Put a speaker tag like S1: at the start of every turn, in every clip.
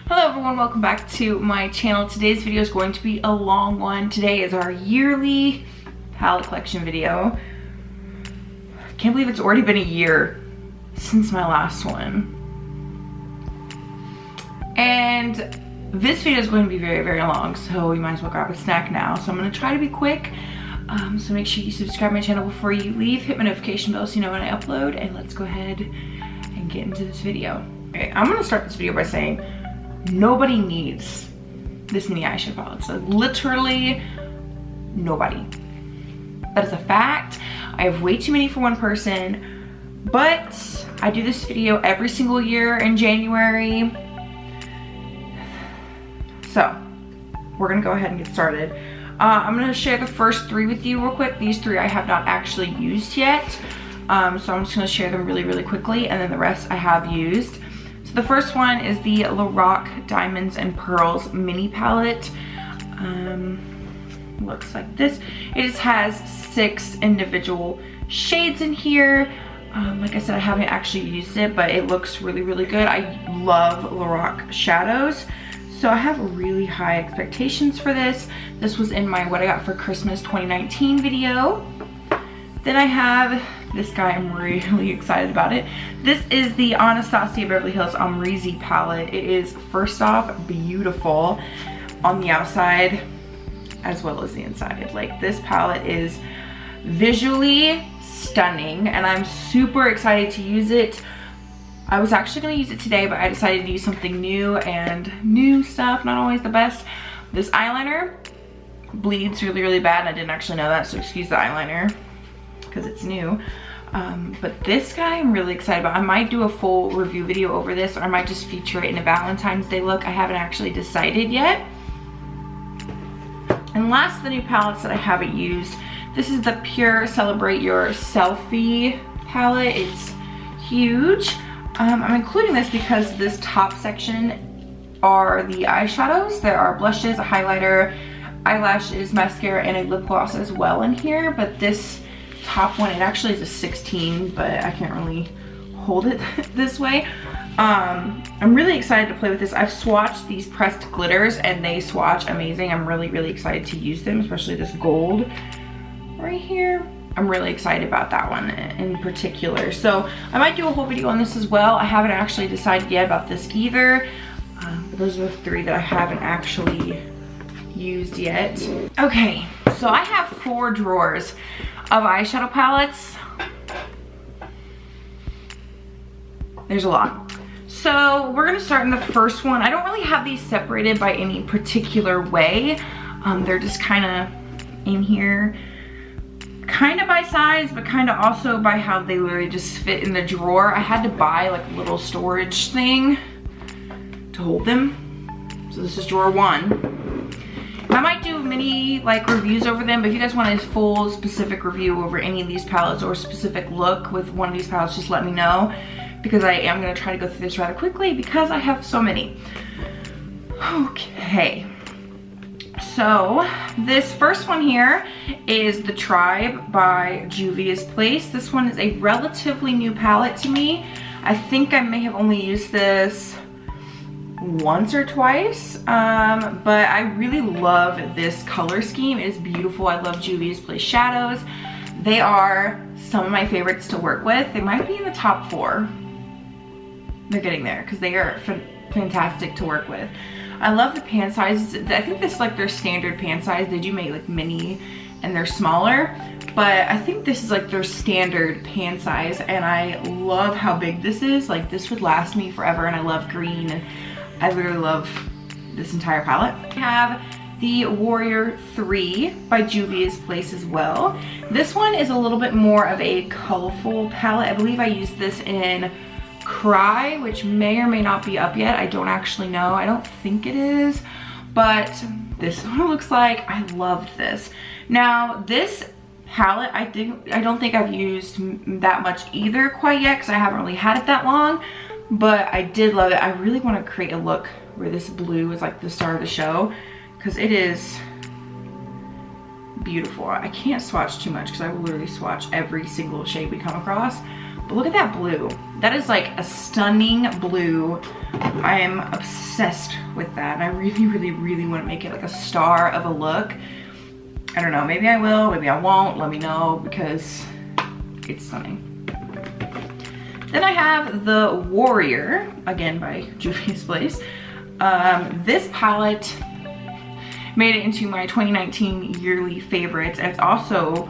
S1: Hello everyone, welcome back to my channel. Today's video is going to be a long one. Today is our yearly palette collection video. Can't believe it's already been a year since my last one. And this video is going to be very, very long, so you might as well grab a snack now. So I'm gonna try to be quick. So make sure you subscribe to my channel before you leave. Hit my notification bell so you know when I upload, and let's go ahead and get into this video. Okay, I'm gonna start this video by saying nobody needs this mini eyeshadow palette. So literally nobody. That is a fact. I have way too many for one person, but I do this video every single year in January. So we're gonna go ahead and get started. I'm gonna share the first three with you real quick. These three I have not actually used yet. So I'm just gonna share them really, really quickly, and then the rest I have used. So the first one is the Lorac Diamonds and Pearls mini palette. Looks like this. It just has 6 individual shades in here. Like I said, I haven't actually used it, but it looks really, really good. I love Lorac shadows, so I have really high expectations for this. This was in my What I Got for Christmas 2019 video. Then I have this guy. I'm really excited about it. This is the Anastasia Beverly Hills Amrezy palette. It is, first off, beautiful on the outside as well as the inside. Like, this palette is visually stunning, and I'm super excited to use it. I was actually going to use it today, but I decided to use something new, and new stuff, not always the best. This eyeliner bleeds really, really bad, and I didn't actually know that, so excuse the eyeliner because it's new. But this guy I'm really excited about. I might do a full review video over this, or I might just feature it in a Valentine's Day look. I haven't actually decided yet. And last, the new palettes that I haven't used. This is the Pure Celebrate Your Selfie palette. It's huge. I'm including this because this top section are the eyeshadows. There are blushes, a highlighter, eyelashes, mascara, and a lip gloss as well in here. But this top one, it actually is a 16, but I can't really hold it this way. I'm really excited to play with this. I've swatched these pressed glitters and they swatch amazing. I'm really, really excited to use them, especially this gold right here. I'm really excited about that one in particular. So I might do a whole video on this as well. I haven't actually decided yet about this either. But those are the 3 that I haven't actually used yet. Okay, so I have 4 drawers of eyeshadow palettes. There's a lot. So we're gonna start in the first one. I don't really have these separated by any particular way. They're just kind of in here, kind of by size, but kind of also by how they literally just fit in the drawer. I had to buy like a little storage thing to hold them. So this is drawer 1. I might do mini like reviews over them, but if you guys want a full specific review over any of these palettes or a specific look with one of these palettes, just let me know, because I am going to try to go through this rather quickly because I have so many. Okay, so this first one here is the Tribe by Juvia's Place. This one is a relatively new palette to me. I think I may have only used this once or twice, but I really love this color scheme. It is beautiful. I love Juvia's Place shadows. They are some of my favorites to work with. They might be in the top 4. They're getting there because they are fantastic to work with. I love the pan sizes. I think this is like their standard pan size. They do make like mini and they're smaller, but I think this is like their standard pan size, and I love how big this is. Like, this would last me forever, and I love green, and I literally love this entire palette. I have the Warrior 3 by Juvia's Place as well. This one is a little bit more of a colorful palette. I believe I used this in Cry, which may or may not be up yet. I don't actually know. I don't think it is, but this is what it looks like. I loved this. Now, this palette, I don't think I've used that much either quite yet, because I haven't really had it that long, but I did love it. I really want to create a look where this blue is like the star of the show, because it is beautiful. I can't swatch too much because I will literally swatch every single shade we come across, But look at that blue. That is like a stunning blue. I am obsessed with that. And I really, really, really want to make it like a star of a look. I don't know, maybe I will, maybe I won't. Let me know because it's stunning. Then I have the Warrior, again by Juvia's Place. This palette made it into my 2019 yearly favorites, and it's also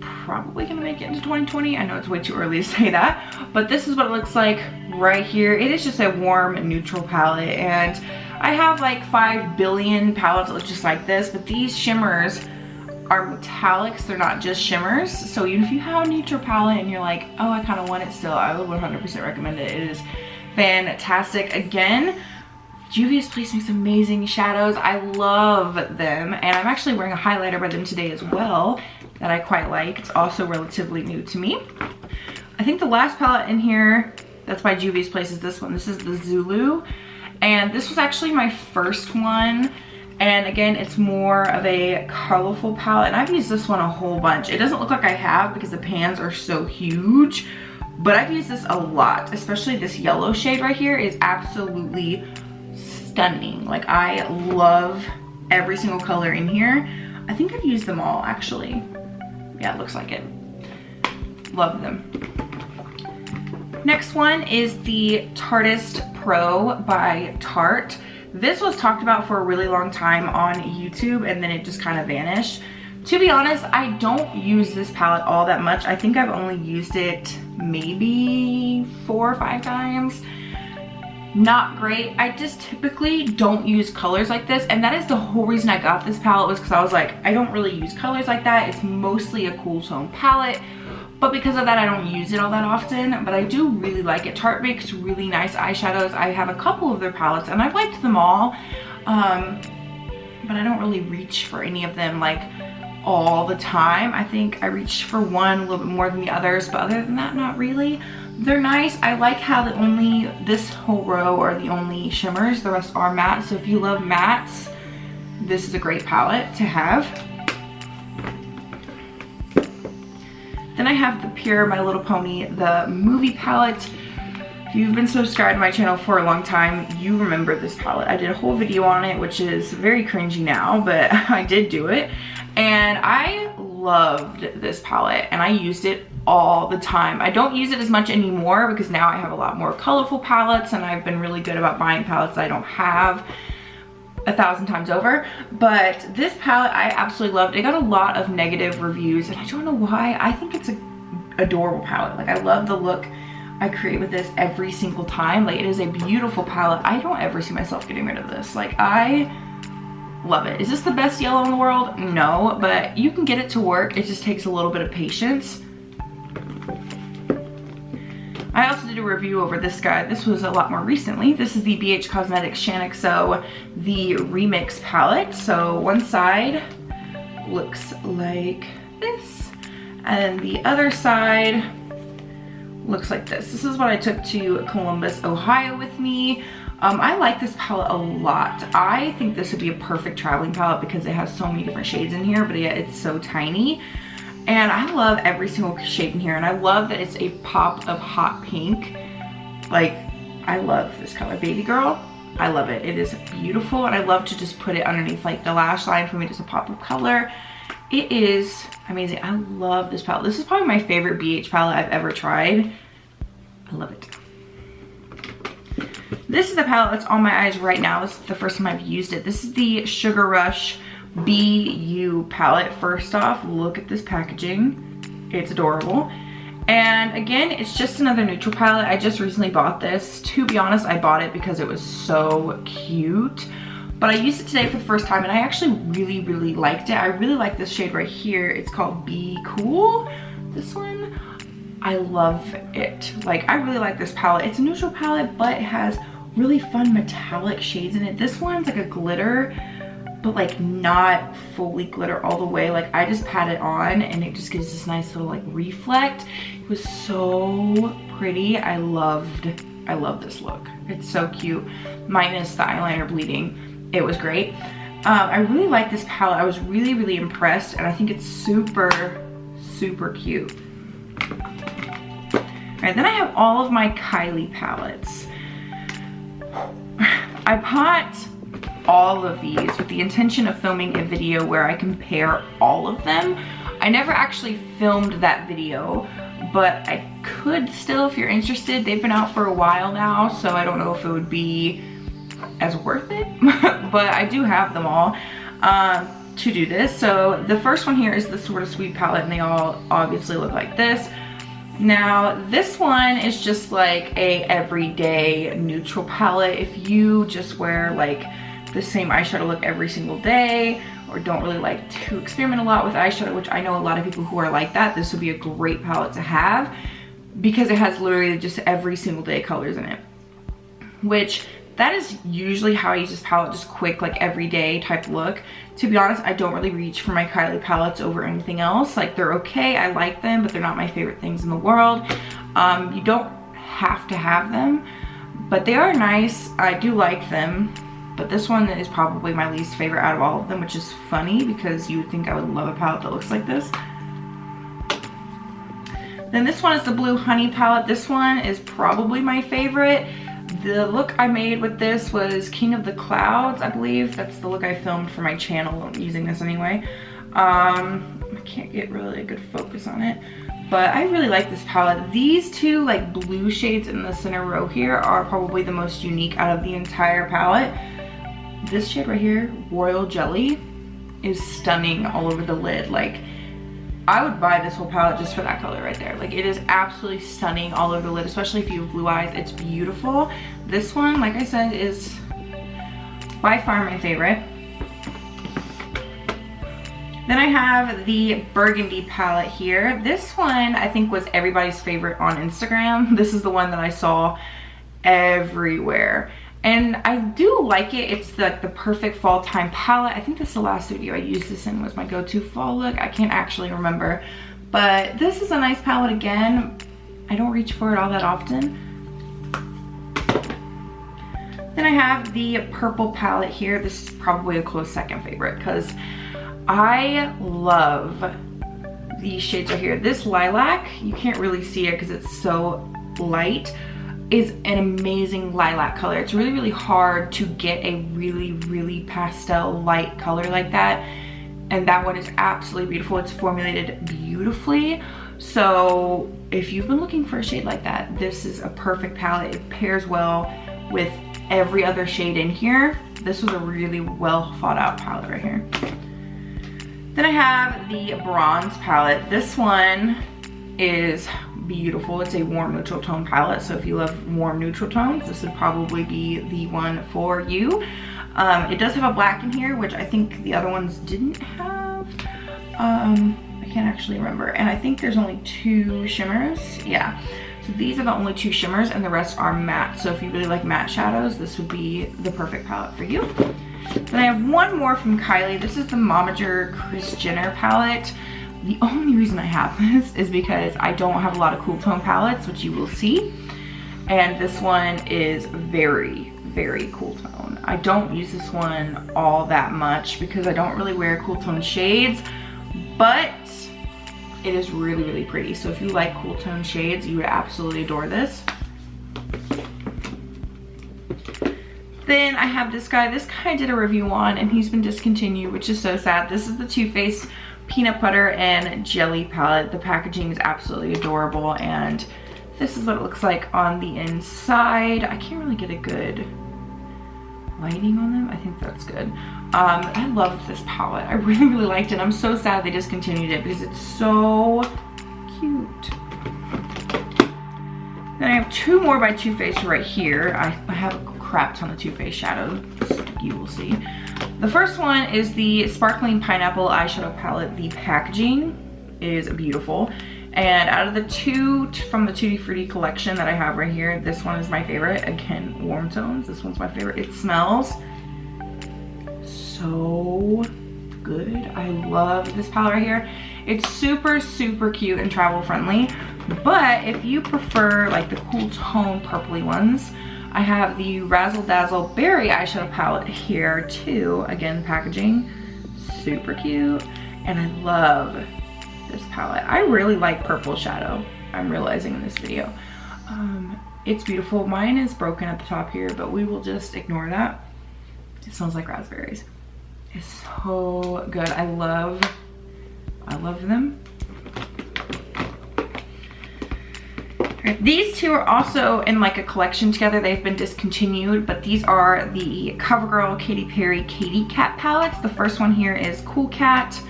S1: probably gonna make it into 2020. I know it's way too early to say that, but this is what it looks like right here. It is just a warm neutral palette, and I have like 5 billion palettes that look just like this, but these shimmers are metallics, they're not just shimmers. So even if you have a neutral palette and you're like, oh, I kind of want it still, I would 100% recommend it. It is fantastic. Again, Juvia's Place makes amazing shadows. I love them, and I'm actually wearing a highlighter by them today as well that I quite like. It's also relatively new to me. I think the last palette in here that's by Juvia's Place is this one. This is the Zulu, and this was actually my first one. And again, it's more of a colorful palette, and I've used this one a whole bunch. It doesn't look like I have because the pans are so huge, but I've used this a lot, especially this yellow shade right here is absolutely stunning. Like, I love every single color in here. I think I've used them all actually. Yeah, it looks like it. Love them. Next one is the Tartist Pro by Tarte. This was talked about for a really long time on YouTube, and then it just kind of vanished. To be honest, I don't use this palette all that much. I think I've only used it maybe 4 or 5 times. Not great. I just typically don't use colors like this, and that is the whole reason I got this palette, was because I was like, I don't really use colors like that. It's mostly a cool tone palette. But because of that, I don't use it all that often, but I do really like it. Tarte makes really nice eyeshadows. I have a couple of their palettes, and I've liked them all, but I don't really reach for any of them like all the time. I think I reach for one a little bit more than the others, but other than that, not really. They're nice. I like how this whole row are the only shimmers. The rest are mattes, so if you love mattes, this is a great palette to have. Then I have the Pure My Little Pony, the movie palette. If you've been subscribed to my channel for a long time, you remember this palette. I did a whole video on it, which is very cringy now, but I did do it. And I loved this palette, and I used it all the time. I don't use it as much anymore because now I have a lot more colorful palettes, and I've been really good about buying palettes I don't have 1,000 times over. But this palette I absolutely loved. It got a lot of negative reviews, and I don't know why. I think it's an adorable palette. Like, I love the look I create with this every single time. Like, it is a beautiful palette. I don't ever see myself getting rid of this. Like, I love it. Is this the best yellow in the world? No, but you can get it to work. It just takes a little bit of patience. I also did a review over this guy. This was a lot more recently. This is the BH Cosmetics Shaniqso, the Remix palette. So one side looks like this, and the other side looks like this. This is what I took to Columbus, Ohio with me. I like this palette a lot. I think this would be a perfect traveling palette because it has so many different shades in here, but yet it's so tiny. And I love every single shade in here, and I love that it's a pop of hot pink. Like, I love this color, Baby Girl. I love it. It is beautiful, and I love to just put it underneath like the lash line for me, just a pop of color. It is amazing. I love this palette. This is probably my favorite BH palette I've ever tried. I love it. This is the palette that's on my eyes right now. This is the first time I've used it. This is the Sugar Rush BU palette. First off, look at this packaging. It's adorable. And again, it's just another neutral palette. I just recently bought this. To be honest, I bought it because it was so cute. But I used it today for the first time, and I actually really, really liked it. I really like this shade right here. It's called Be Cool. This one, I love it. Like, I really like this palette. It's a neutral palette, but it has really fun metallic shades in it. This one's like a glitter, but like not fully glitter all the way. Like, I just pat it on and it just gives this nice little like reflect. It was so pretty. I love this look. It's so cute, minus the eyeliner bleeding. It was great. I really like this palette. I was really, really impressed, and I think it's super, super cute. Okay, then I have all of my Kylie palettes. I bought all of these with the intention of filming a video where I compare all of them. I never actually filmed that video, but I could still if you're interested. They've been out for a while now, so I don't know if it would be as worth it, but I do have them all to do this. So the first one here is the Sort of Sweet palette, and they all obviously look like this. Now this one is just like a everyday neutral palette. If you just wear like the same eyeshadow look every single day, or don't really like to experiment a lot with eyeshadow, which I know a lot of people who are like that, this would be a great palette to have because it has literally just every single day colors in it, which that is usually how I use this palette, just quick, like everyday type look. To be honest, I don't really reach for my Kylie palettes over anything else. Like, they're okay, I like them, but they're not my favorite things in the world. You don't have to have them, but they are nice. I do like them. But this one is probably my least favorite out of all of them, which is funny because you would think I would love a palette that looks like this. Then this one is the Blue Honey palette. This one is probably my favorite. The look I made with this was King of the Clouds, I believe. That's the look I filmed for my channel. I'm using this anyway. I can't get really a good focus on it, but I really like this palette. These two like blue shades in the center row here are probably the most unique out of the entire palette. This shade right here, Royal Jelly, is stunning all over the lid. Like, I would buy this whole palette just for that color right there. Like, it is absolutely stunning all over the lid, especially if you have blue eyes. It's beautiful. This one, like I said, is by far my favorite. Then I have the Burgundy palette here. This one I think was everybody's favorite on Instagram. This is the one that I saw everywhere. And I do like it. It's like the perfect fall time palette. I think this is the last video I used this in, was my go-to fall look. I can't actually remember. But this is a nice palette again. I don't reach for it all that often. Then I have the purple palette here. This is probably a close second favorite because I love these shades right here. This lilac, you can't really see it because it's so light, is an amazing lilac color. It's really, really hard to get a really, really pastel light color like that. And that one is absolutely beautiful. It's formulated beautifully. So if you've been looking for a shade like that, this is a perfect palette. It pairs well with every other shade in here. This was a really well thought out palette right here. Then I have the bronze palette. This one is beautiful. It's a warm neutral tone palette, so if you love warm neutral tones, this would probably be the one for you. It does have a black in here, which I think the other ones didn't have. I can't actually remember, and I think there's only 2 shimmers. Yeah, so these are the only 2 shimmers and the rest are matte. So if you really like matte shadows, this would be the perfect palette for you. Then I have one more from Kylie. This is the Momager Kris Jenner palette. The only reason I have this is because I don't have a lot of cool tone palettes, which you will see. And this one is very, very cool tone. I don't use this one all that much because I don't really wear cool tone shades, but it is really, really pretty. So if you like cool tone shades, you would absolutely adore this. Then I have this guy. This guy I did a review on and he's been discontinued, which is so sad. This is the Too Faced Peanut Butter and Jelly palette. The packaging is absolutely adorable and this is what it looks like on the inside. I can't really get a good lighting on them. I think that's good. I love this palette. I really, really liked it. I'm so sad they discontinued it because it's so cute. Then I have 2 more by Too Faced right here. I have a crap ton of Too Faced shadows, you will see. The first one is the Sparkling Pineapple Eyeshadow Palette. The packaging is beautiful. And out of the 2 from the Tutti Frutti collection that I have right here, this one is my favorite. Again, warm tones. This one's my favorite. It smells so good. I love this palette right here. It's super, super cute and travel friendly. But if you prefer like the cool tone purpley ones, I have the Razzle Dazzle Berry Eyeshadow Palette here too. Again, packaging, super cute. And I love this palette. I really like purple shadow, I'm realizing in this video. It's beautiful. Mine is broken at the top here, but we will just ignore that. It smells like raspberries. It's so good. I love them. Right, these two are also in like a collection together. They've been discontinued, but these are the CoverGirl Katy Perry Katy Cat palettes. The first one here is Cool Cat.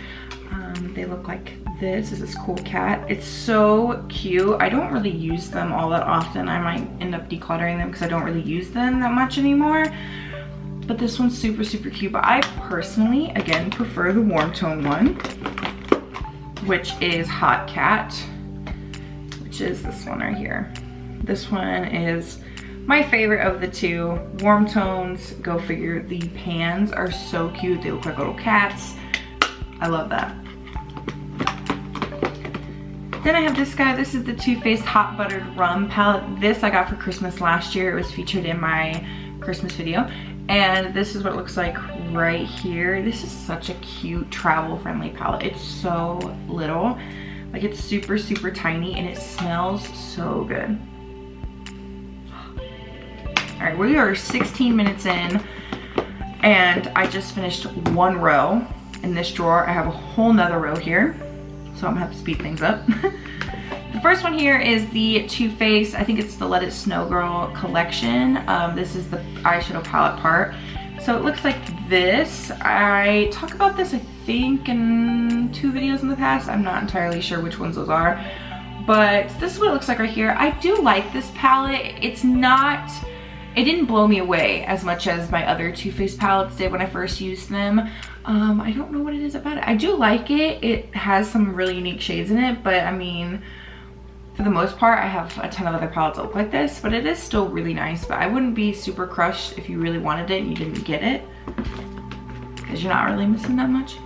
S1: They look like this. This is Cool Cat. It's so cute. I don't really use them all that often. I might end up decluttering them because I don't really use them that much anymore. But this one's super, super cute. But I personally, again, prefer the warm tone one, which is Hot Cat, which is this one right here. This one is my favorite of the two. Warm tones, go figure. The pans are so cute. They look like little cats. I love that. Then I have this guy. This is the Too Faced Hot Buttered Rum palette. This I got for Christmas last year. It was featured in my Christmas video. And this is what it looks like right here. This is such a cute travel friendly palette. It's so little. Like, it's super, super tiny, and it smells so good. All right, we are 16 minutes in, and I just finished one row in this drawer. I have a whole nother row here, so I'm gonna have to speed things up. The first one here is the Too Faced, I think it's the Let It Snow Girl collection. This is the eyeshadow palette part. So it looks like this. I talk about this, I think, in 2 videos in the past. I'm not entirely sure which ones those are. But this is what it looks like right here. I do like this palette. It's not, it didn't blow me away as much as my other Too Faced palettes did when I first used them. I don't know what it is about it. I do like it. It has some really unique shades in it, but I mean, for the most part, I have a ton of other palettes that look like this, but it is still really nice. But I wouldn't be super crushed if you really wanted it and you didn't get it, because you're not really missing that much.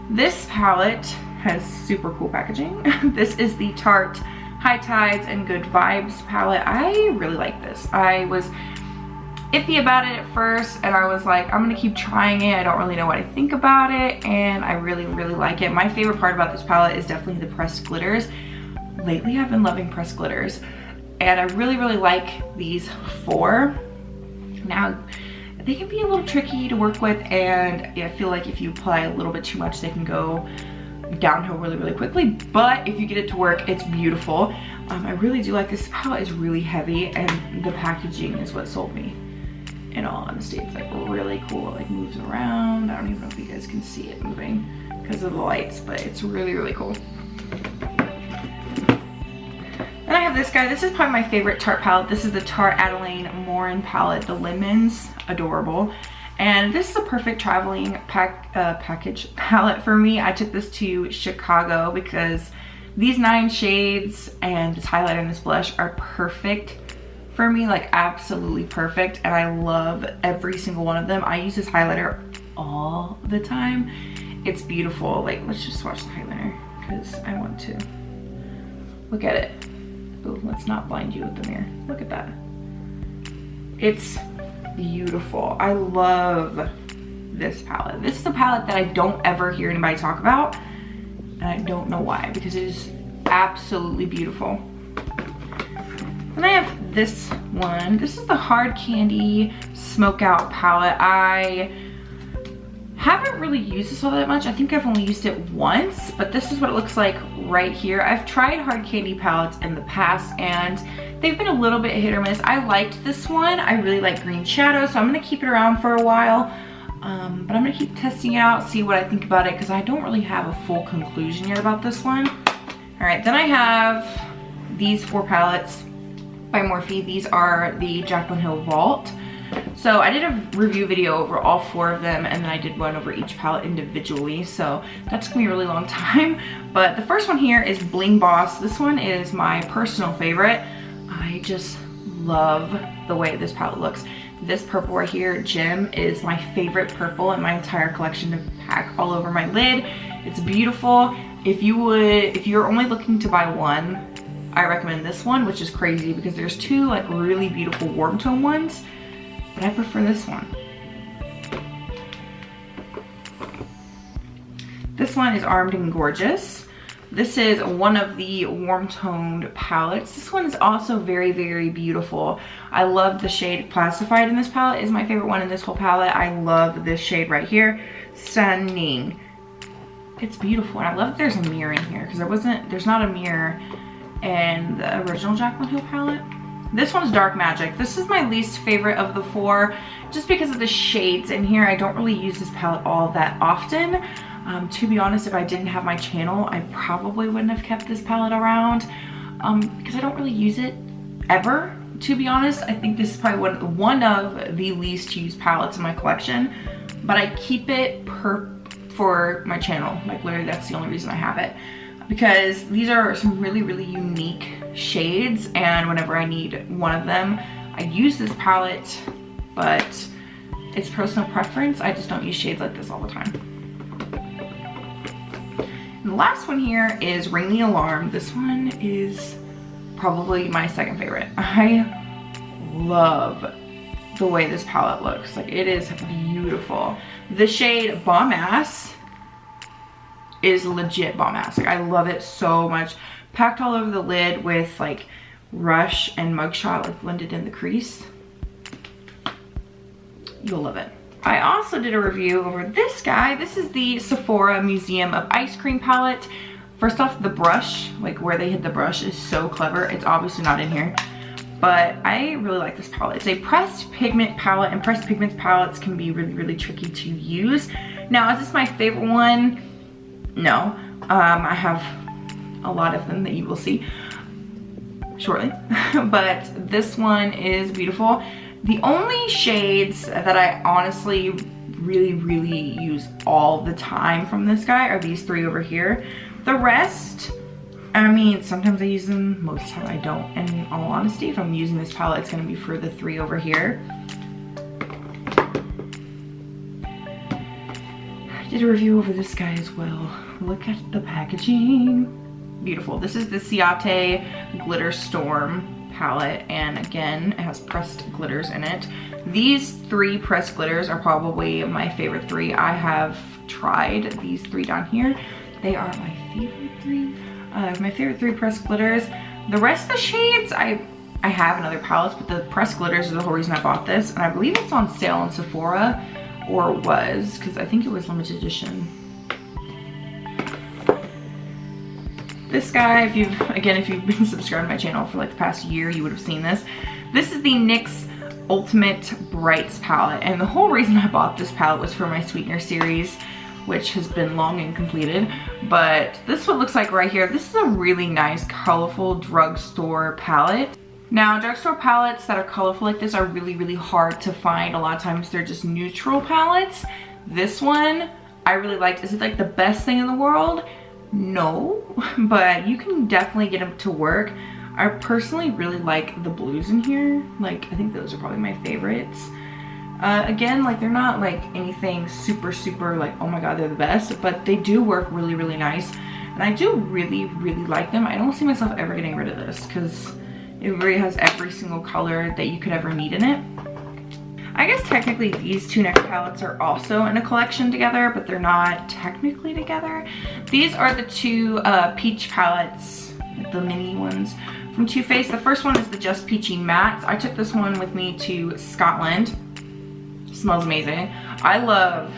S1: This palette has super cool packaging. This is the Tarte High Tides and Good Vibes palette. I really like this. I was iffy about it at first, and I was like, I'm gonna keep trying it. I don't really know what I think about it, and I really, really like it. My favorite part about this palette is definitely the pressed glitters. Lately, I've been loving pressed glitters, and I really, really like these 4. Now, they can be a little tricky to work with, and I feel like if you apply a little bit too much, they can go downhill really, really quickly. But if you get it to work, it's beautiful. I really do like this palette. Is really heavy, and the packaging is what sold me. In all honesty, it's like really cool. It like moves around. I don't even know if you guys can see it moving because of the lights, but it's really, really cool. Then I have this guy. This is probably my favorite Tarte palette. This is the Tarte Adeline Morin palette. The lemons, adorable. And this is a perfect traveling package palette for me. I took this to Chicago because these 9 shades and this highlighter and this blush are perfect for me, like absolutely perfect. And I love every single one of them. I use this highlighter all the time. It's beautiful. Like, let's just swatch the highlighter because I want to. Look at it. Ooh, let's not blind you with the mirror. Look at that. It's beautiful. I love this palette. This is a palette that I don't ever hear anybody talk about, and I don't know why, because it is absolutely beautiful. Then I have this one. This is the Hard Candy Smoke Out palette. I haven't really used this all that much. I think I've only used it once, but this is what it looks like right here. I've tried hard candy palettes in the past, and they've been a little bit hit or miss. I liked this one. I really like Green Shadow, so I'm gonna keep it around for a while. But I'm gonna keep testing it out, see what I think about it, because I don't really have a full conclusion yet about this one. All right, then I have these 4 palettes by Morphe. These are the Jaclyn Hill Vault. So I did a review video over all 4 of them, and then I did one over each palette individually, so that took me a really long time. But the first one here is Bling Boss. This one is my personal favorite. I just love the way this palette looks. This purple right here, Gem, is my favorite purple in my entire collection to pack all over my lid. It's beautiful. If you're only looking to buy one, I recommend this one, which is crazy because there's 2 like really beautiful warm tone ones, but I prefer this one. This one is Armed and Gorgeous. This is one of the warm toned palettes. This one is also very, very beautiful. I love the shade Classified in this palette. Is my favorite one in this whole palette. I love this shade right here. Stunning. It's beautiful, and I love that there's a mirror in here, because there's not a mirror in the original Jaclyn Hill palette. This one's Dark Magic. This is my least favorite of the four, just because of the shades in here. I don't really use this palette all that often. To be honest, if I didn't have my channel, I probably wouldn't have kept this palette around, because I don't really use it ever, to be honest. I think this is probably one of the least used palettes in my collection, but I keep it for my channel. Like, literally, that's the only reason I have it, because these are some really, really unique shades, and whenever I need one of them, I use this palette, but it's personal preference. I just don't use shades like this all the time. And the last one here is Ring the Alarm. This one is probably my second favorite. I love the way this palette looks. Like, it is beautiful. The shade Bomb Ass is legit bomb ass. Like, I love it so much. Packed all over the lid with like Rush and Mugshot, like blended in the crease. You'll love it. I also did a review over this guy. This is the Sephora Museum of Ice Cream palette. First off, the brush, like where they hid the brush, is so clever. It's obviously not in here, but I really like this palette. It's a pressed pigment palette, and pressed pigment palettes can be really, really tricky to use. Now, is this my favorite one? No. I have a lot of them that you will see shortly, but this one is beautiful. The only shades that I honestly really, really use all the time from this guy are these three over here. The rest, I mean, sometimes I use them, most of the time I don't. And in all honesty, if I'm using this palette, it's gonna be for the three over here. I did a review over this guy as well. Look at the packaging. Beautiful. This is the Ciate Glitter Storm palette, and again, it has pressed glitters in it. These three pressed glitters are probably my favorite three. I have tried these three down here. They are my favorite three. My favorite three pressed glitters. The rest of the shades, I have in other palettes, but the pressed glitters is the whole reason I bought this, and I believe it's on sale in Sephora, or was, because I think it was limited edition. This guy, if you've been subscribed to my channel for like the past year, you would have seen this. This is the NYX Ultimate Brights palette, and the whole reason I bought this palette was for my Sweetener series, which has been long and completed. But this is what it looks like right here. This is a really nice, colorful drugstore palette. Now, drugstore palettes that are colorful like this are really, really hard to find. A lot of times they're just neutral palettes. This one I really liked. Is it like the best thing in the world? No, but you can definitely get them to work. I personally really like the blues in here. Like, I think those are probably my favorites. Again, like, they're not like anything super, super like, oh my god, they're the best, but they do work really, really nice. And I do really, really like them. I don't see myself ever getting rid of this, because it really has every single color that you could ever need in it. I guess technically these two next palettes are also in a collection together, but they're not technically together. These are the two peach palettes, the mini ones from Too Faced. The first one is the Just Peachy Mattes. I took this one with me to Scotland. It smells amazing. I love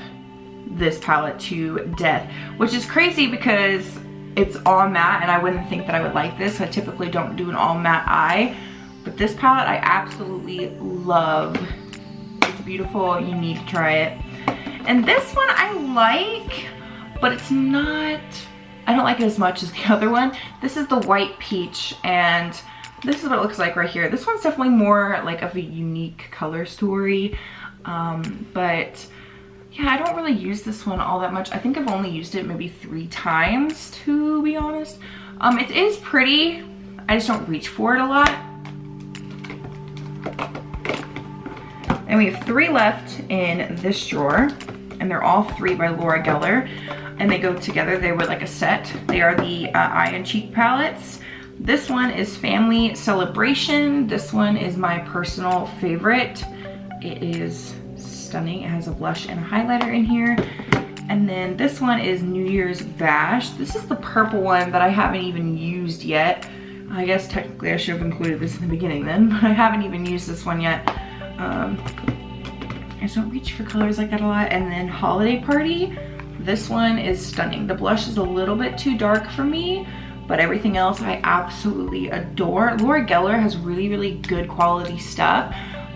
S1: this palette to death, which is crazy because it's all matte, and I wouldn't think that I would like this. I typically don't do an all matte eye, but this palette I absolutely love. Beautiful. You need to try it. And this one I like, but it's not, I don't like it as much as the other one. This is the White Peach, and this is what it looks like right here. This one's definitely more like of a unique color story, but yeah, I don't really use this one all that much. I think I've only used it maybe 3 times, to be honest. It is pretty, I just don't reach for it a lot. And we have 3 left in this drawer, and they're all 3 by Laura Geller, and they go together. They were like a set. They are the Eye and Cheek palettes. This one is Family Celebration. This one is my personal favorite. It is stunning. It has a blush and a highlighter in here. And then this one is New Year's Bash. This is the purple one that I haven't even used yet. I guess technically I should have included this in the beginning then, but I haven't even used this one yet. I just don't reach for colors like that a lot. And then Holiday Party. This one is stunning. The blush is a little bit too dark for me, but everything else I absolutely adore. Laura Geller has really, really good quality stuff,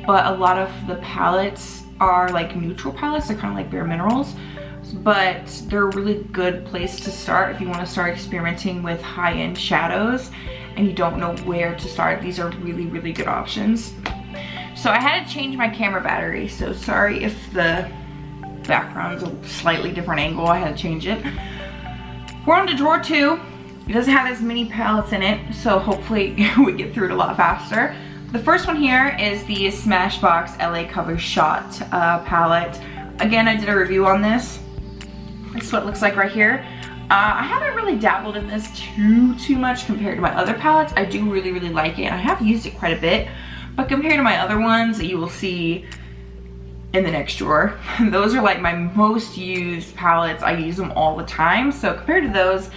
S1: but a lot of the palettes are like neutral palettes. They're kind of like bare minerals, but they're a really good place to start if you want to start experimenting with high-end shadows and you don't know where to start. These are really, really good options. So I had to change my camera battery, so sorry if the background's a slightly different angle. I had to change it. We're on to drawer 2. It doesn't have as many palettes in it, so hopefully we get through it a lot faster. The first one here is the Smashbox LA Cover Shot palette. Again, I did a review on this. This is what it looks like right here. I haven't really dabbled in this too much compared to my other palettes. I do really, really like it. I have used it quite a bit, but compared to my other ones that you will see in the next drawer, those are like my most used palettes. I use them all the time. So compared to those,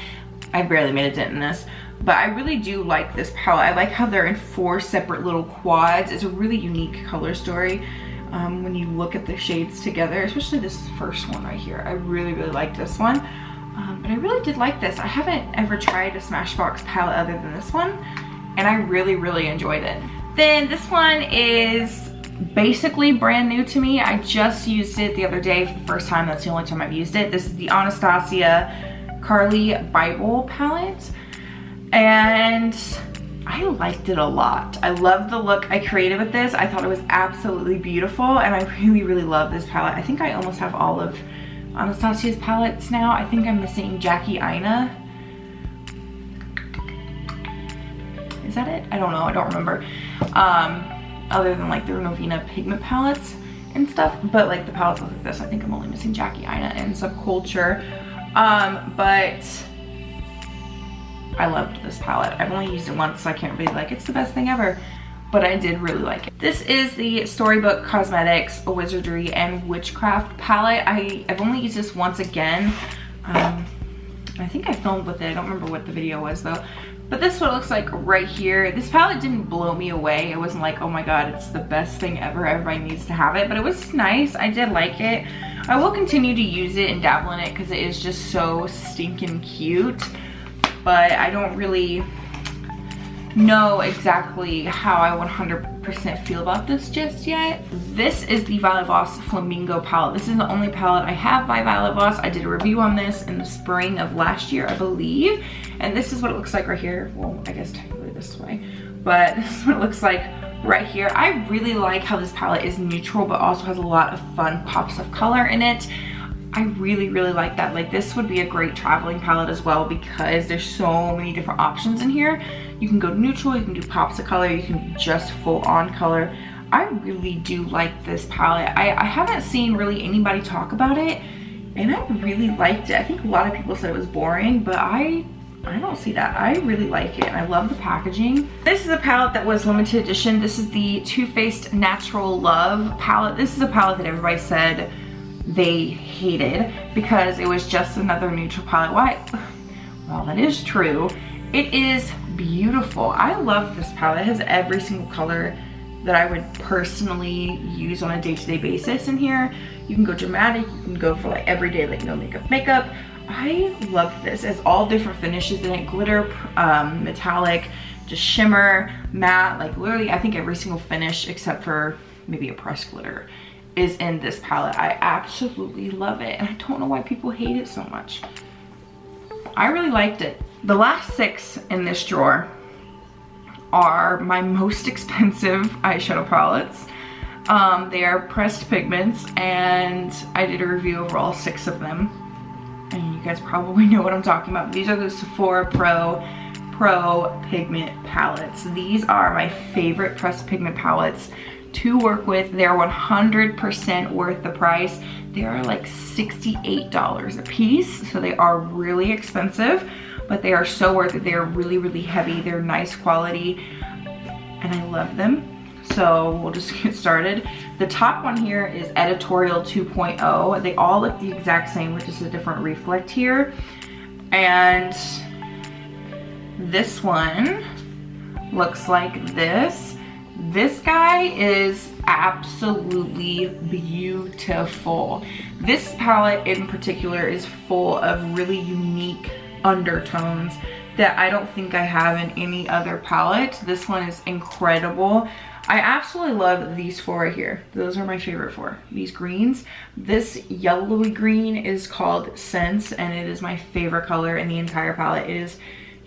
S1: I barely made a dent in this. But I really do like this palette. I like how they're in 4 separate little quads. It's a really unique color story when you look at the shades together, especially this first one right here. I really, really like this one. But I really did like this. I haven't ever tried a Smashbox palette other than this one, and I really, really enjoyed it. Then this one is basically brand new to me. I just used it the other day for the first time. That's the only time I've used it. This is the Anastasia Carly Bible palette, and I liked it a lot. I loved the look I created with this. I thought it was absolutely beautiful, and I really, really love this palette. I think I almost have all of Anastasia's palettes now. I think I'm missing Jackie Aina. Is that it? I don't know. I don't remember. Other than like the Novena pigment palettes and stuff, but like the palettes look like this. I think I'm only missing Jackie Aina and Subculture. But I loved this palette. I've only used it once, so I can't really like it's the best thing ever, but I did really like it. This is the Storybook Cosmetics Wizardry and Witchcraft palette. I've only used this once again. I think I filmed with it. I don't remember what the video was though. But this is what it looks like right here. This palette didn't blow me away. It wasn't like, oh my god, it's the best thing ever. Everybody needs to have it. But it was nice. I did like it. I will continue to use it and dabble in it because it is just so stinking cute. But I don't really know exactly how I 100% feel about this just yet. This is the Violet Voss Flamingo palette. This is the only palette I have by Violet Voss. I did a review on this in the spring of last year, I believe. And this is what it looks like right here. Well, I guess technically this way, but this is what it looks like right here. I really like how this palette is neutral, but also has a lot of fun pops of color in it. I really, really like that. Like this would be a great traveling palette as well because there's so many different options in here. You can go neutral, you can do pops of color, you can just full on color. I really do like this palette. I haven't seen really anybody talk about it, and I really liked it. I think a lot of people said it was boring, but I don't see that. I really like it, and I love the packaging. This is a palette that was limited edition. This is the Too Faced Natural Love palette. This is a palette that everybody said they hated because it was just another neutral palette. Why? Well, that is true. It is beautiful. I love this palette. It has every single color that I would personally use on a day-to-day basis in here. You can go dramatic, you can go for like everyday, like no makeup. I love this. It has all different finishes in it. Glitter, metallic, just shimmer, matte, like literally I think every single finish except for maybe a pressed glitter is in this palette. I absolutely love it, and I don't know why people hate it so much. I really liked it. The last 6 in this drawer are my most expensive eyeshadow palettes. They are pressed pigments, and I did a review over all 6 of them. And you guys probably know what I'm talking about. These are the Sephora Pro pigment palettes. These are my favorite pressed pigment palettes to work with. They're 100% worth the price. They are like $68 a piece, so they are really expensive, but they are so worth it. They are really, really heavy. They're nice quality, and I love them. So we'll just get started. The top one here is Editorial 2.0. They all look the exact same with just a different reflect here. And this one looks like this. This guy is absolutely beautiful. This palette in particular is full of really unique undertones that I don't think I have in any other palette. This one is incredible. I absolutely love these four right here. Those are my favorite four, these greens. This yellowy green is called Sense, and it is my favorite color in the entire palette. It is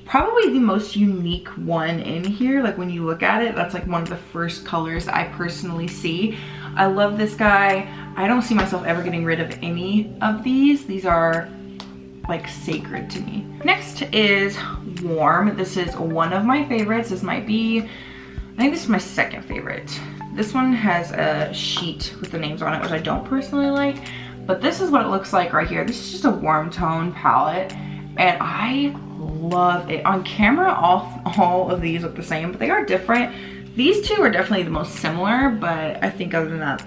S1: probably the most unique one in here. Like when you look at it, that's like one of the first colors I personally see. I love this guy. I don't see myself ever getting rid of any of these. These are like sacred to me. Next is Warm. This is one of my favorites. This might be, I think this is my second favorite. This one has a sheet with the names on it, which I don't personally like, but this is what it looks like right here. This is just a warm tone palette, and I love it. On camera, all of these look the same, but they are different. These two are definitely the most similar, but I think other than that,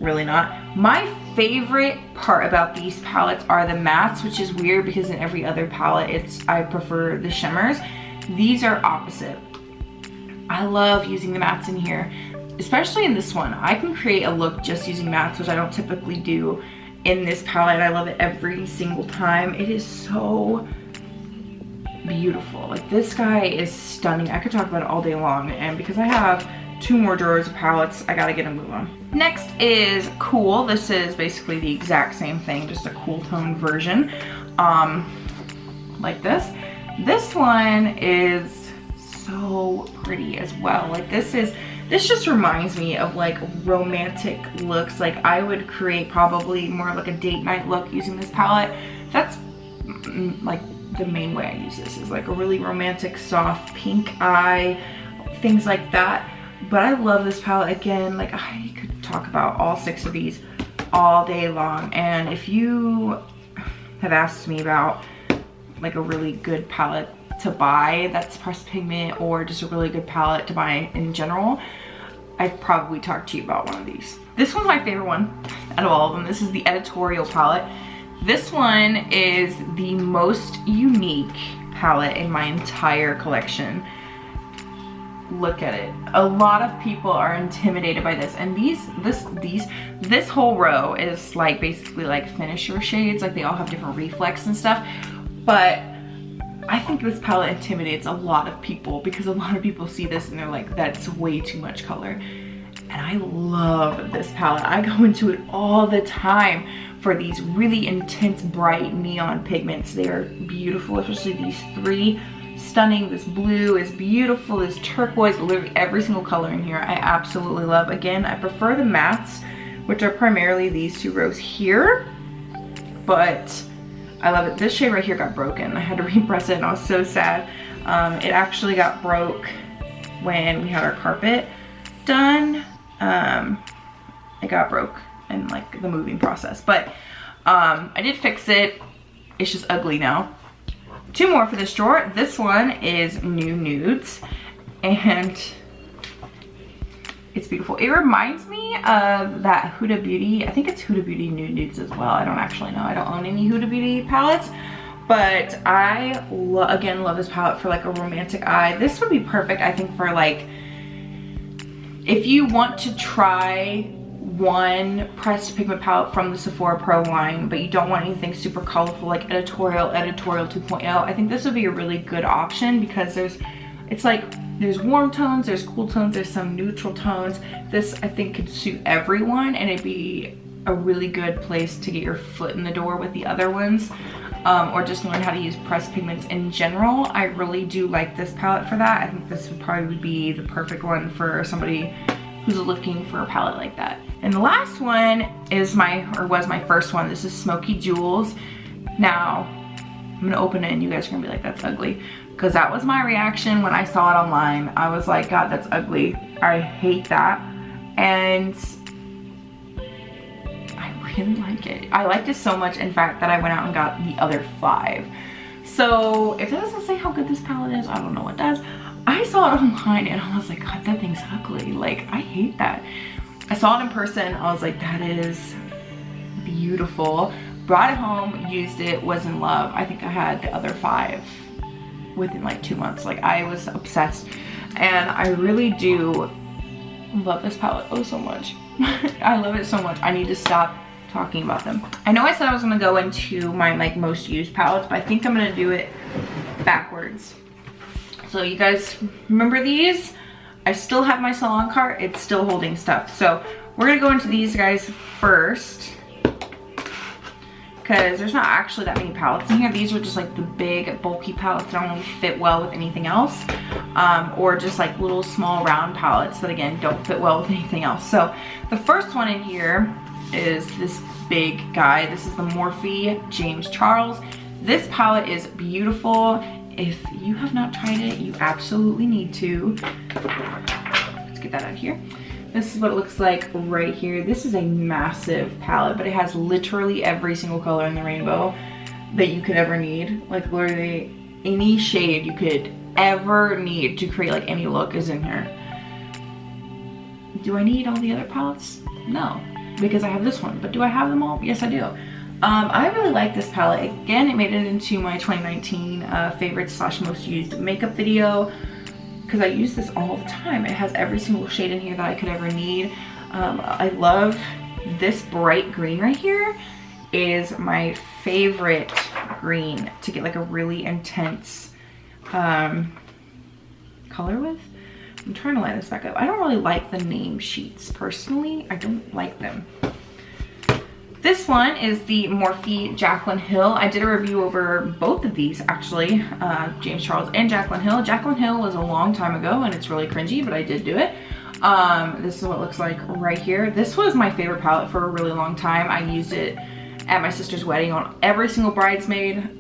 S1: really not. My favorite part about these palettes are the mattes, which is weird because in every other palette, I prefer the shimmers. These are opposite. I love using the mattes in here, especially in this one. I can create a look just using mattes, which I don't typically do in this palette. I love it every single time. It is so beautiful. Like, this guy is stunning. I could talk about it all day long, and because I have 2 more drawers of palettes, I gotta get a move on. Next is Cool. This is basically the exact same thing, just a cool tone version, like this. This one is so pretty as well. Like, this just reminds me of like romantic looks. Like, I would create probably more like a date night look using this palette. That's like the main way I use this, is like a really romantic soft pink eye, things like that. But I love this palette. Again, like, I could talk about all 6 of these all day long. And if you have asked me about like a really good palette to buy that's pressed pigment, or just a really good palette to buy in general, I'd probably talk to you about one of these. This one's my favorite one out of all of them. This is the Editorial palette. This one is the most unique palette in my entire collection. Look at it. A lot of people are intimidated by this, and this whole row is like basically like finisher shades. Like, they all have different reflex and stuff, but I think this palette intimidates a lot of people because a lot of people see this and they're like, that's way too much color. And I love this palette. I go into it all the time for these really intense, bright neon pigments. They are beautiful, especially these 3. Stunning. This blue is beautiful. This turquoise, literally every single color in here I absolutely love. Again, I prefer the mattes, which are primarily these 2 rows here, but I love it. This shade right here got broken. I had to repress it and I was so sad. It actually got broke when we had our carpet done. It got broke in like the moving process, but I did fix it. It's just ugly now. 2 more for this drawer. This one is New Nudes, and it's beautiful. It reminds me of that Huda Beauty. I think it's Huda Beauty New Nudes as well. I don't actually know. I don't own any Huda Beauty palettes, but I again love this palette for like a romantic eye. This would be perfect, I think, for like if you want to try one pressed pigment palette from the Sephora Pro line, but you don't want anything super colorful like Editorial 2.0, I think this would be a really good option because there's warm tones, there's cool tones, there's some neutral tones. This, I think, could suit everyone, and it'd be a really good place to get your foot in the door with the other ones, or just learn how to use pressed pigments in general. I really do like this palette for that. I think this would probably be the perfect one for somebody who's looking for a palette like that. And the last one is was my first one. This is Smoky Jewels. Now, I'm gonna open it and you guys are gonna be like, that's ugly. Because that was my reaction when I saw it online. I was like, God, that's ugly. I hate that. And I really like it. I liked it so much, in fact, that I went out and got the other 5. So if that doesn't say how good this palette is, I don't know what does. I saw it online and I was like, God, that thing's ugly. Like, I hate that. I saw it in person. I was like, that is beautiful. Brought it home, used it, was in love. I think I had the other 5 within like 2 months. Like, I was obsessed. And I really do love this palette oh so much. I love it so much. I need to stop talking about them. I know I said I was gonna go into my like most used palettes, but I think I'm gonna do it backwards. So you guys remember these? I still have my salon cart. It's still holding stuff. So we're gonna go into these guys first, because there's not actually that many palettes in here. These are just like the big bulky palettes that don't really fit well with anything else, or just like little small round palettes that again don't fit well with anything else. So the first one in here is this big guy. This is the Morphe James Charles. This palette is beautiful. If you have not tried it, you absolutely need to. Let's get that out of here. This is what it looks like right here. This is a massive palette, but it has literally every single color in the rainbow that you could ever need. Like literally any shade you could ever need to create like any look is in here. Do I need all the other palettes? No, because I have this one. But do I have them all? Yes, I do. I really like this palette. Again, it made it into my 2019 favorites / most used makeup video, because I use this all the time. It has every single shade in here that I could ever need. I love this bright green right here. Is my favorite green to get like a really intense color with. I'm trying to line this back up. I don't really like the name sheets personally. I don't like them. This one is the Morphe Jaclyn Hill. I did a review over both of these actually, James Charles and Jaclyn Hill. Jaclyn Hill was a long time ago and it's really cringy, but I did do it. This is what it looks like right here. This was my favorite palette for a really long time. I used it at my sister's wedding on every single bridesmaid,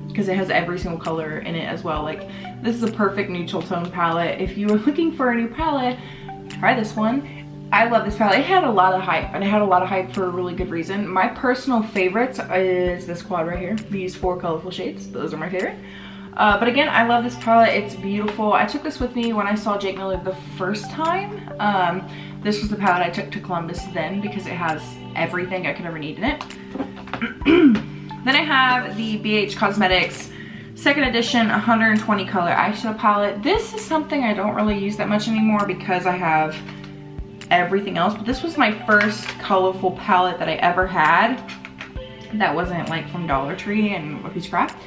S1: because it has every single color in it as well. Like, this is a perfect neutral tone palette. If you are looking for a new palette, try this one. I love this palette. It had a lot of hype, and it had a lot of hype for a really good reason. My personal favorites is this quad right here. These 4 colorful shades. Those are my favorite. But again, I love this palette. It's beautiful. I took this with me when I saw Jake Miller the first time. This was the palette I took to Columbus then, because it has everything I could ever need in it. Then I have the BH Cosmetics 2nd edition 120 color eyeshadow palette. This is something I don't really use that much anymore because I have everything else, but this was my first colorful palette that I ever had that wasn't like from Dollar Tree and a piece of crap.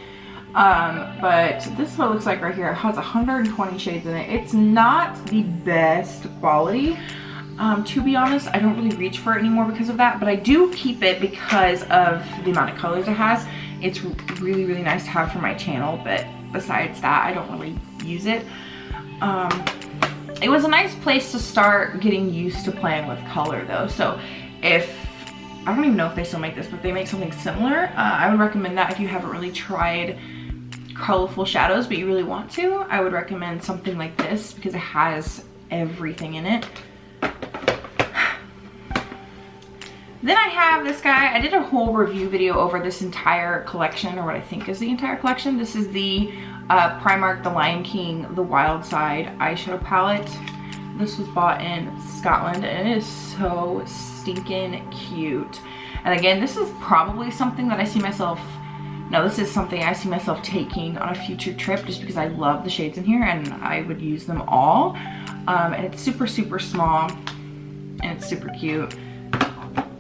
S1: But this is what it looks like right here. It has 120 shades in it. It's not the best quality. To be honest, I don't really reach for it anymore because of that, but I do keep it because of the amount of colors it has. It's really, really nice to have for my channel, but besides that, I don't really use it. It was a nice place to start getting used to playing with color though. So if, I don't even know if they still make this, but if they make something similar, I would recommend that if you haven't really tried colorful shadows, but you really want to. I would recommend something like this because it has everything in it. Then I have this guy. I did a whole review video over this entire collection, or what I think is the entire collection. This is the Primark The Lion King The Wild Side eyeshadow palette. This was bought in Scotland and it is so stinking cute. And again, this is probably something that I see myself, no, this is something I see myself taking on a future trip just because I love the shades in here and I would use them all. And it's super, super small and it's super cute.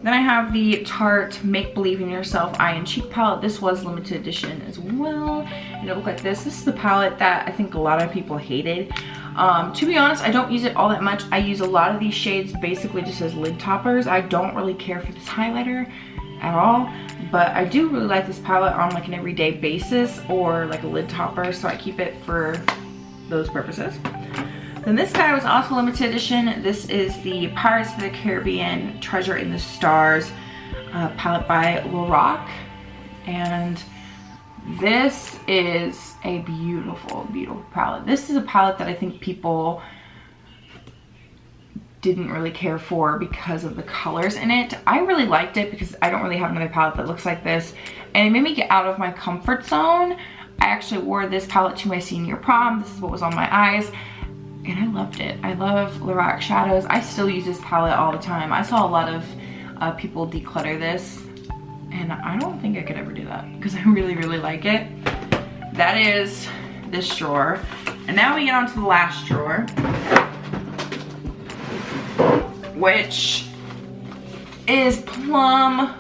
S1: Then I have the Tarte Make Believe in Yourself Eye and Cheek palette. This was limited edition as well. And it looked like this. This is the palette that I think a lot of people hated. To be honest, I don't use it all that much. I use a lot of these shades basically just as lid toppers. I don't really care for this highlighter at all. But I do really like this palette on like an everyday basis or like a lid topper. So I keep it for those purposes. Then this guy was also limited edition. This is the Pirates of the Caribbean Treasure in the Stars palette by Lorac. And this is a beautiful, beautiful palette. This is a palette that I think people didn't really care for because of the colors in it. I really liked it because I don't really have another palette that looks like this. And it made me get out of my comfort zone I actually wore this palette to my senior prom. This is what was on my eyes, and I loved it. I love Lorac shadows. I still use this palette all the time. I saw a lot of people declutter this, and I don't think I could ever do that because I really, really like it. That is this drawer. And now we get on to the last drawer, which is plumb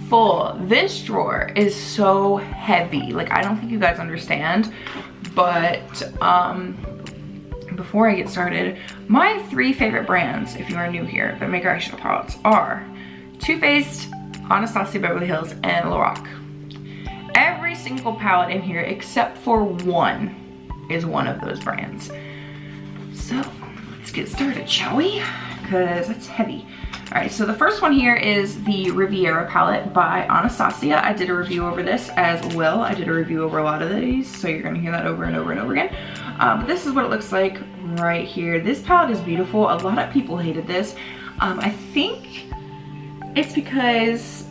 S1: full. This drawer is so heavy. Like, I don't think you guys understand, but before I get started, my 3 favorite brands, if you are new here, that make eyeshadow palettes are Too Faced, Anastasia Beverly Hills, and Lorac. Every single palette in here except for one is one of those brands. So let's get started, shall we? Because it's heavy. All right, so the first one here is the Riviera palette by Anastasia. I did a review over this as well. I did a review over a lot of these, so you're gonna hear that over and over and over again. But this is what it looks like right here. This palette is beautiful. A lot of people hated this. I think it's because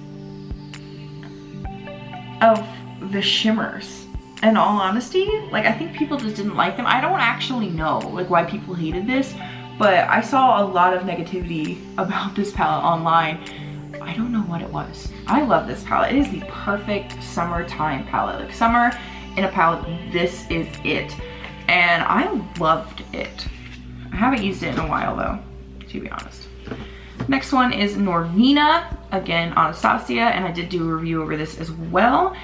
S1: of the shimmers. In all honesty, like, I think people just didn't like them. I don't actually know like why people hated this, but I saw a lot of negativity about this palette online. I don't know what it was. I love this palette. It is the perfect summertime palette. Like, summer in a palette, this is it. And I loved it. I haven't used it in a while though, to be honest. Next one is Norvina, again Anastasia, and I did do a review over this as well.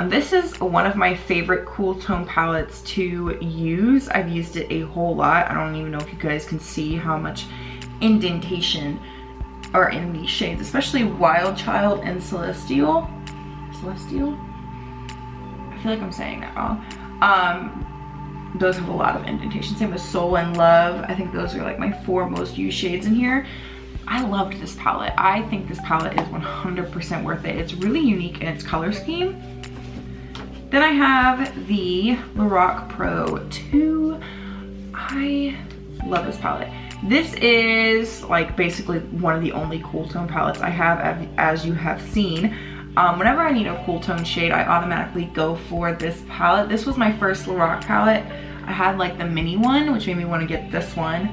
S1: This is one of my favorite cool tone palettes to use. I've used it a whole lot. I don't even know if you guys can see how much indentation are in these shades, especially Wild Child and Celestial. Celestial? I feel like I'm saying that wrong. Those have a lot of indentation. Same with Soul and Love. I think those are like my 4 most used shades in here. I loved this palette. I think this palette is 100% worth it. It's really unique in its color scheme. Then I have the Lorac Pro 2. I love this palette. This is like basically one of the only cool tone palettes I have, as you have seen. Whenever I need a cool tone shade, I automatically go for this palette. This was my first Lorac palette. I had like the mini one, which made me want to get this one.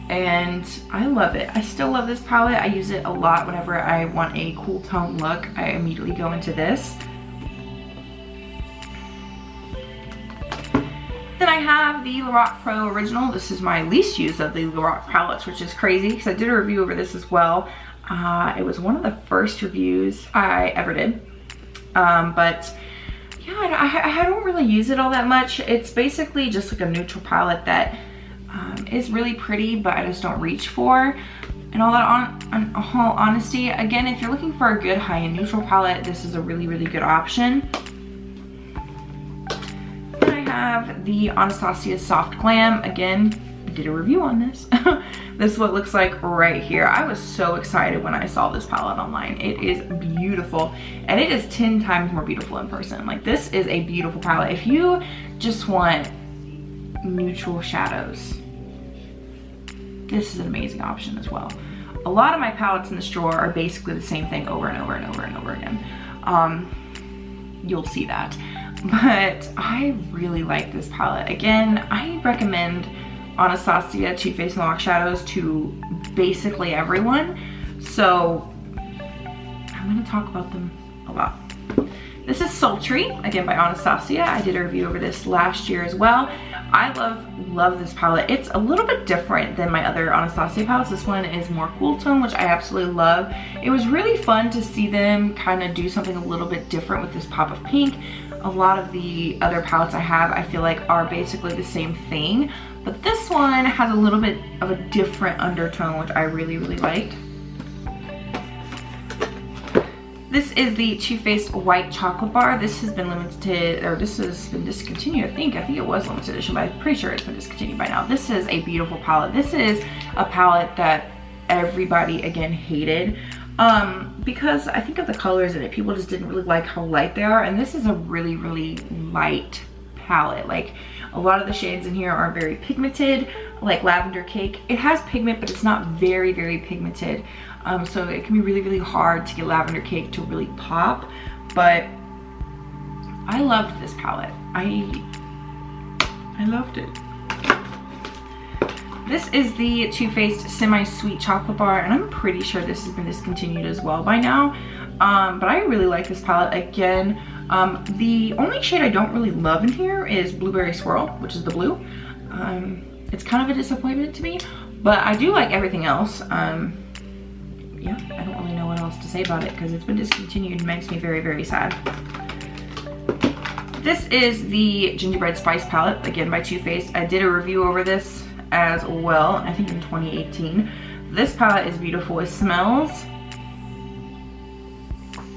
S1: And I love it. I still love this palette. I use it a lot whenever I want a cool tone look. I immediately go into this. Then I have the Lorac Pro Original. This is my least used of the Lorac palettes, which is crazy because I did a review over this as well. It was one of the first reviews I ever did. But yeah, I don't really use it all that much. It's basically just like a neutral palette that is really pretty, but I just don't reach for. And all that, on all honesty, again, if you're looking for a good high-end neutral palette, this is a really, really good option. Then I have the Anastasia Soft Glam. Again, I did a review on this. This is what it looks like right here. I was so excited when I saw this palette online. It is beautiful, and it is 10 times more beautiful in person. Like, this is a beautiful palette. If you just want neutral shadows, this is an amazing option as well. A lot of my palettes in this drawer are basically the same thing over and over and over and over again. You'll see that. But I really like this palette. Again, I recommend Anastasia, Too Faced, and Lorac shadows to basically everyone. So I'm gonna talk about them a lot. This is Sultry, again by Anastasia. I did a review over this last year as well. I love this palette. It's a little bit different than my other Anastasia palettes. This one is more cool tone, which I absolutely love. It was really fun to see them kind of do something a little bit different with this pop of pink. A lot of the other palettes I have, I feel like, are basically the same thing, but this one has a little bit of a different undertone, which I really, really liked. This is the Too Faced White Chocolate Bar. This has been limited, or this has been discontinued, I think it was limited edition, but I'm pretty sure it's been discontinued by now. This is a beautiful palette. This is a palette that everybody, again, hated. Because I think of the colors in it, people just didn't really like how light they are, and this is a really, really light palette. Like, a lot of the shades in here are very pigmented, like Lavender Cake. It has pigment, but it's not very, very pigmented. So it can be really, really hard to get Lavender Cake to really pop, but I loved this palette. I loved it. This is the Too Faced Semi-Sweet Chocolate Bar, and I'm pretty sure this has been discontinued as well by now. But I really like this palette. Again, the only shade I don't really love in here is Blueberry Swirl, which is the blue. It's kind of a disappointment to me, but I do like everything else. Yeah, I don't really know what else to say about it because it's been discontinued. It makes me very, very sad. This is the Gingerbread Spice palette, again by Too Faced. I did a review over this as well, I think in 2018. This palette is beautiful. It smells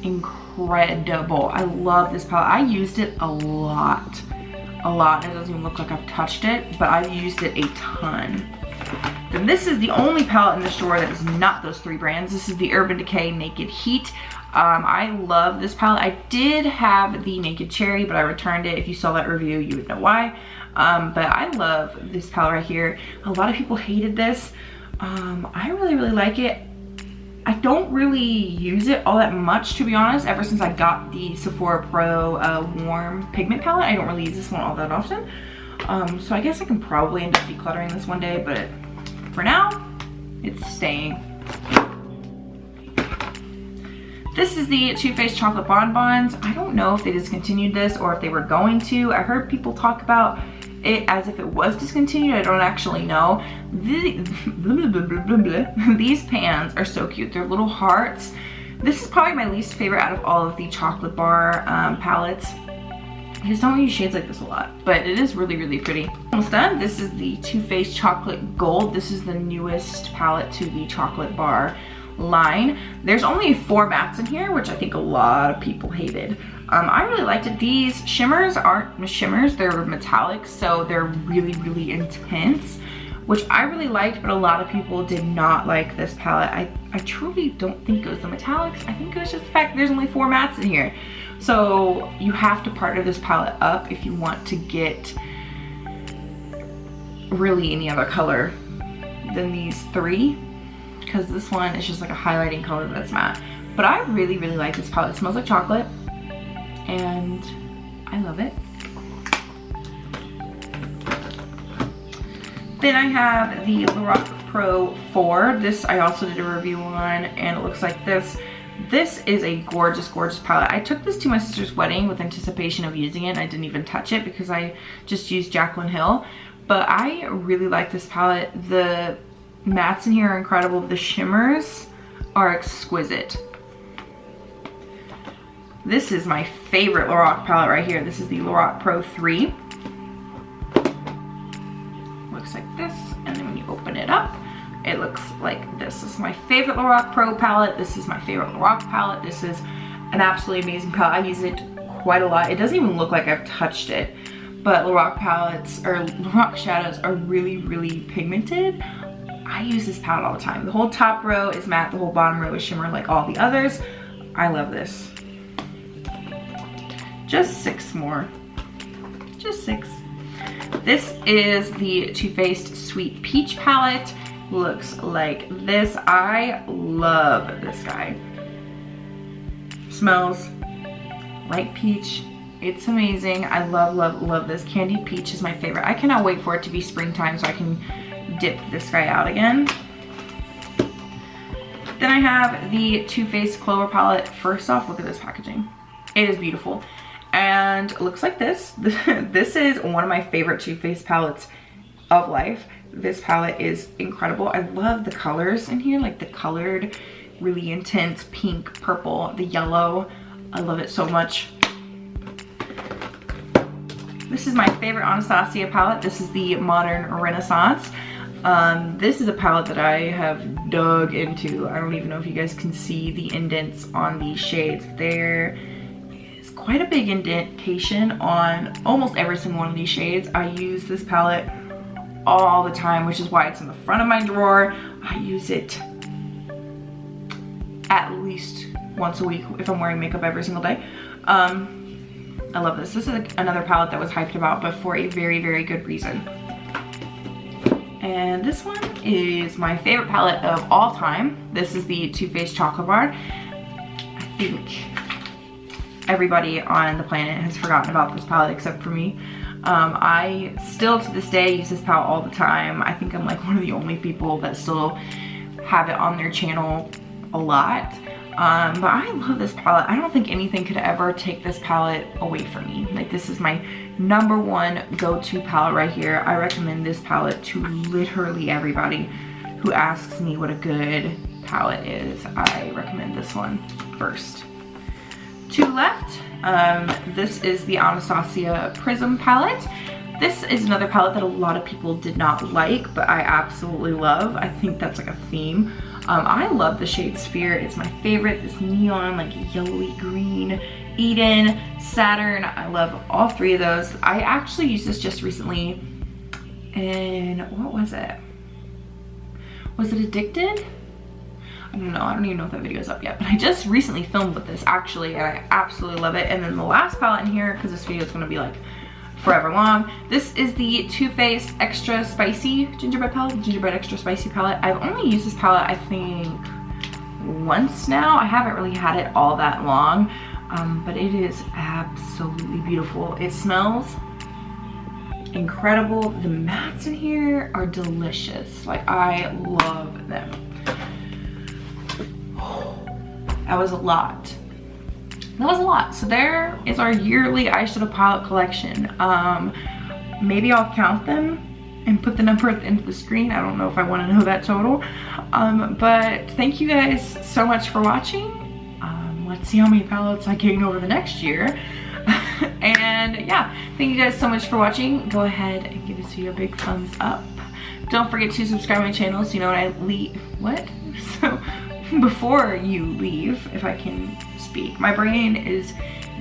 S1: incredible. I love this palette. I used it a lot. It doesn't even look like I've touched it, but I've used it a ton. Then this is the only palette in the store that is not those three brands. This is the Urban Decay Naked Heat. I love this palette. I did have the Naked Cherry, but I returned it. If you saw that review, you would know why. But I love this palette right here. A lot of people hated this. I really, really like it. I don't really use it all that much, to be honest. Ever since I got the Sephora Pro warm pigment palette, I don't really use this one all that often. So I guess I can probably end up decluttering this one day, but for now, it's staying. This is the Too Faced Chocolate Bonbons. I don't know if they discontinued this or if they were going to. I heard people talk about it as if it was discontinued. I don't actually know. These pans are so cute. They're little hearts. This is probably my least favorite out of all of the chocolate bar palettes. I just don't use shades like this a lot, but it is really, really pretty. Almost done. This is the Too Faced Chocolate Gold. This is the newest palette to the chocolate bar line. There's only 4 mattes in here, which I think a lot of people hated. I really liked it. These shimmers aren't shimmers, they're metallics, so they're really, really intense, which I really liked, but a lot of people did not like this palette. I truly don't think it was the metallics. I think it was just the fact that there's only 4 mattes in here. So you have to partner this palette up if you want to get really any other color than these 3, because this one is just like a highlighting color that's matte. But I really, really like this palette. It smells like chocolate and I love it. Then I have the Lorac Pro 4. This I also did a review on, and it looks like this. This is a gorgeous, gorgeous palette. I took this to my sister's wedding with anticipation of using it. I didn't even touch it because I just used Jaclyn Hill. But I really like this palette. The mattes in here are incredible. The shimmers are exquisite. This is my favorite Lorac palette right here. This is the Lorac Pro 3. Looks like this, and then when you open it up, it looks like this. This is my favorite Lorac Pro palette. This is my favorite Lorac palette. This is an absolutely amazing palette. I use it quite a lot. It doesn't even look like I've touched it, but Lorac palettes or Lorac shadows are really, really pigmented. I use this palette all the time. The whole top row is matte, the whole bottom row is shimmer like all the others. I love this. Just 6 more. Just 6. This is the Too Faced Sweet Peach palette. Looks like this. I love this guy. Smells like peach. It's amazing. I love, love, love this. Candied peach is my favorite. I cannot wait for it to be springtime so I can dip this guy out again. Then I have the Too Faced Clover palette. First off, look at this packaging. It is beautiful. And it looks like this. This is one of my favorite Too Faced palettes of life. This palette is incredible. I love the colors in here, like the colored, really intense pink, purple, the yellow. I love it so much. This is my favorite Anastasia palette. This is the Modern Renaissance. This is a palette that I have dug into. I don't even know if you guys can see the indents on these shades. There is quite a big indentation on almost every single one of these shades. I use this palette all the time, which is why it's in the front of my drawer. I use it at least once a week if I'm wearing makeup every single day. I love this. This is another palette that was hyped about, but for a very, very good reason. And this one is my favorite palette of all time. This is the Too Faced Chocolate Bar. I think everybody on the planet has forgotten about this palette except for me. I still to this day use this palette all the time. I think I'm like one of the only people that still have it on their channel a lot. But I love this palette. I don't think anything could ever take this palette away from me. Like, this is my #1 go-to palette right here. I recommend this palette to literally everybody who asks me what a good palette is. I recommend this one first. To the left, this is the Anastasia Prism palette. This is another palette that a lot of people did not like, but I absolutely love. I think that's like a theme. I love the shade Sphere. It's my favorite. This neon, like yellowy green, Eden, Saturn. I love all 3 of those. I actually used this just recently in, what was it? Was it Addicted? I don't know. I don't even know if that video is up yet, but I just recently filmed with this actually, and I absolutely love it. And then the last palette in here, because this video is going to be like forever long, this is the Too Faced Extra Spicy Gingerbread palette, the Gingerbread Extra Spicy palette. I've only used this palette, I think, once now. I haven't really had it all that long, but it is absolutely beautiful. It smells incredible. The mattes in here are delicious. Like, I love them. That was a lot. That was a lot. So there is our yearly eyeshadow palette collection. Maybe I'll count them and put the number at the end of the screen. I don't know if I want to know that total. But thank you guys so much for watching. Let's see how many palettes I gain over the next year. And yeah, thank you guys so much for watching. Go ahead and give this video a big thumbs up. Don't forget to subscribe to my channel so you know when I leave. What? So before you leave, if I can speak, my brain is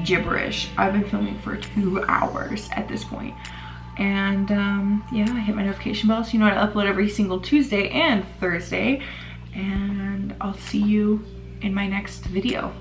S1: gibberish. I've been filming for 2 hours at this point. And yeah, hit my notification bell so you know I upload every single Tuesday and Thursday. And I'll see you in my next video.